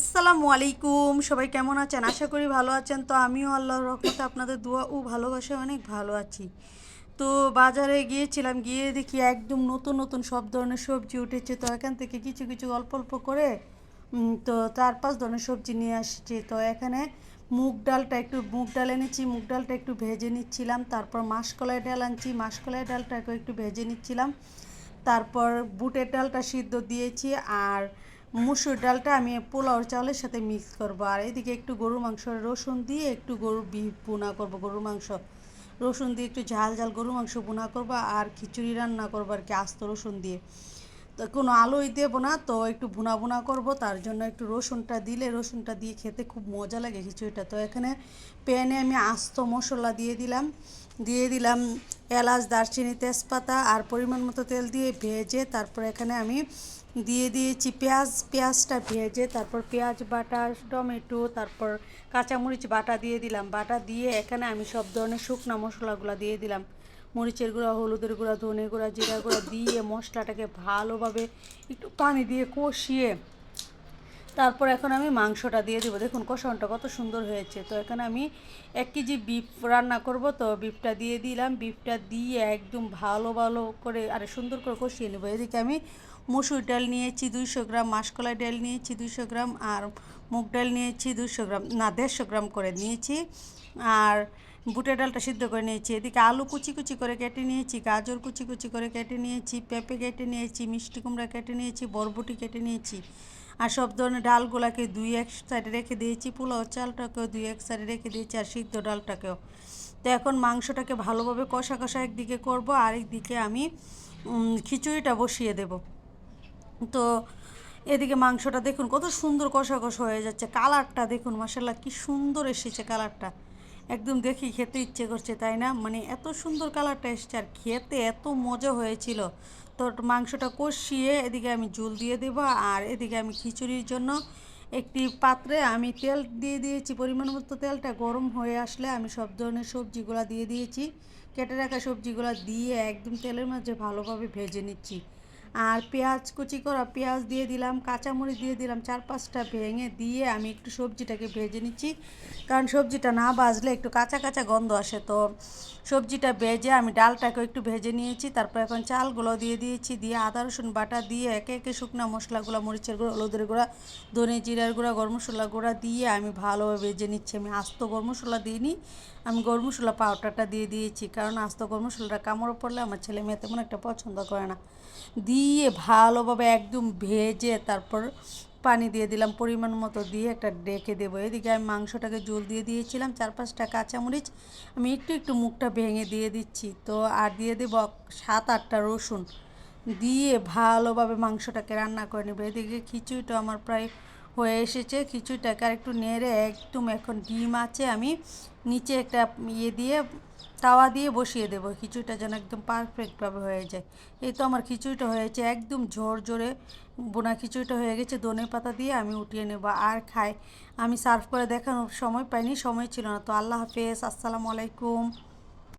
আসসালামু আলাইকুম, সবাই কেমন আছেন? আশা করি ভালো আছেন। তো আমিও আল্লাহর রহমতে আপনাদের দোয়া ও ভালোবাসায় অনেক ভালো আছি। তো বাজারে গিয়েছিলাম, গিয়ে দেখি একদম নতুন নতুন সব ধরনের সবজি উঠেছে। তো এখান থেকে কিছু কিছু অল্প অল্প করে তো 4-5 ধরনের সবজি নিয়ে আসছি। তো এখানে মুগ ডাল এনেছি, মুগ ডালটা একটু ভেজে নিচ্ছিলাম। তারপর মাসকলাই ডাল আনছি, মাসকলাই ডালটাকে একটু ভেজে নিচ্ছিলাম। তারপর বুটের ডালটা সিদ্ধ দিয়েছি, আর মুসুর ডালটা আমি পোলাওর চালের সাথে মিক্স করব। আর এদিকে একটু গরুর মাংস রসুন দিয়ে একটু গরুর বিফ ভুনা করব, গরুর মাংস রসুন দিয়ে একটু ঝাল ঝাল গরুর মাংস ভুনা করব, আর খিচুড়ি রান্না করবো আর কি আস্ত রসুন দিয়ে। তো কোনো আলুই দেবো না, তো একটু ভুনা ভুনা করব, তার জন্য একটু রসুনটা দিয়ে খেতে খুব মজা লাগে খিচুড়িটা। তো এখানে প্যানে আমি আস্ত মশলা দিয়ে দিলাম এলাচ, দারচিনি, তেজপাতা, আর পরিমাণ মতো তেল দিয়ে ভেজে তারপর এখানে আমি দিয়ে দিয়েছি পেঁয়াজটা ভেজে, তারপর পেঁয়াজ বাটা, টমেটো, তারপর কাঁচামরিচ বাটা দিয়ে দিলাম। বাটা দিয়ে এখানে আমি সব ধরনের শুকনো মশলাগুলো দিয়ে দিলাম, মরিচের গুঁড়া, হলুদের গুঁড়া, ধনে গুঁড়া, জিরা গুঁড়া দিয়ে মশলাটাকে ভালোভাবে একটু পানি দিয়ে কষিয়ে তারপর এখন আমি মাংসটা দিয়ে দেবো। দেখুন কষানোটা কত সুন্দর হয়েছে। তো এখানে আমি 1 কেজি বিফ রান্না করব, তো বিফটা দিয়ে দিলাম। বিফটা দিয়ে একদম ভালো ভালো করে সুন্দর করে কষিয়ে নেবো। এদিকে আমি মসুর ডাল নিয়েছি 200 গ্রাম, মাসকলাই ডাল নিয়েছি 200 গ্রাম, আর মুগ ডাল নিয়েছি 200 গ্রাম, না 150 গ্রাম করে নিয়েছি, আর বুটের ডালটা সিদ্ধ করে নিয়েছি। এদিকে আলু কুচি কুচি করে কেটে নিয়েছি, গাজর কুচি কুচি করে কেটে নিয়েছি, পেঁপে কেটে নিয়েছি, মিষ্টি কুমড়া কেটে নিয়েছি, বরবটি কেটে নিয়েছি। আর সব ধরনের ডালগুলোকে দুই এক সাইডে রেখে দিয়েছি, পোলাও চালটাকেও দুই এক সাইডে রেখে দিয়েছি, আর সিদ্ধ ডালটাকেও। তো এখন মাংসটাকে ভালোভাবে কষা কষা একদিকে করব, আর একদিকে আমি খিচুড়িটা বসিয়ে দেব। তো এদিকে মাংসটা দেখুন কত সুন্দর কষা কষা হয়ে যাচ্ছে, কালারটা দেখুন মাশাল্লাহ কি সুন্দর এসেছে কালারটা, একদম দেখি খেতে ইচ্ছে করছে, তাই না? মানে এত সুন্দর কালারটা এসেছে, আর খেতে এত মজা হয়েছিল। তো মাংসটা কষিয়ে এদিকে আমি ঝোল দিয়ে দেবো, আর এদিকে আমি খিচুড়ির জন্য একটি পাত্রে আমি তেল দিয়ে দিয়েছি, পরিমাণ মতো। তেলটা গরম হয়ে আসলে আমি সব ধরনের সবজিগুলো দিয়ে দিয়েছি, কেটে রাখা সবজিগুলো দিয়ে একদম তেলের মাঝে ভালোভাবে ভেজে নিচ্ছি। আর কুচি করা পেঁয়াজ দিয়ে দিলাম, কাঁচামরিচ দিয়ে দিলাম 4-5টা ভেঙে দিয়ে আমি একটু সবজিটাকে ভেজে নিচ্ছি, কারণ সবজিটা না ভাজলে একটু কাঁচা কাঁচা গন্ধ আসে। তো সবজিটা ভেজে আমি ডালটাকে একটু ভেজে নিয়েছি, তারপর এখন চালগুলো দিয়ে দিয়েছি, দিয়ে আদা রসুন বাটা দিয়ে একে একে শুকনো মশলাগুলো, মরিচের গুঁড়ো, হলুদের গুঁড়া, ধনে জিরার গুঁড়া, গরম মশলা গুঁড়া দিয়ে আমি ভালোভাবে ভেজে নিচ্ছি। আমি আস্ত গরম মশলা দিইনি, আমি গরম মশলা পাউডারটা দিয়ে দিয়েছি, কারণ আস্ত গরম মশলাটা কামড় পড়লে আমার ছেলে মেয়ে তেমন একটা পছন্দ করে না। দিয়ে ভালোভাবে একদম ভেজে তারপর পানি দিয়ে দিলাম পরিমাণ মতো, দিয়ে একটা ডেকে দেবো। এদিকে আমি মাংসটাকে ঝোল দিয়ে দিয়েছিলাম, 4-5টা কাঁচামরিচ আমি একটু একটু মুখটা ভেঙে দিয়ে দিচ্ছি। তো আর দিয়ে দেবো 7-8টা রসুন, দিয়ে ভালোভাবে মাংসটাকে রান্না করে নেবো। এদিকে খিচুড়িটা আমার প্রায় হয়ে এসেছে, খিচুড়িটাকে আর একটু নেড়ে একদম এখন ডিম আছে, আমি নিচে একটা দিয়ে তাওয়া দিয়ে বসিয়ে দেবো, খিচুড়িটা যেন একদম পারফেক্টভাবে হয়ে যায়। এই তো আমার খিচুড়িটা হয়েছে, একদম ঝরঝরে বোনা খিচুড়িটা হয়ে গেছে। ধনে পাতা দিয়ে আমি উঠিয়ে নেব আর খাই। আমি সার্ভ করে দেখানোর সময় পাইনি, সময় ছিল না। তো আল্লাহ হাফেজ, আসসালামু আলাইকুম।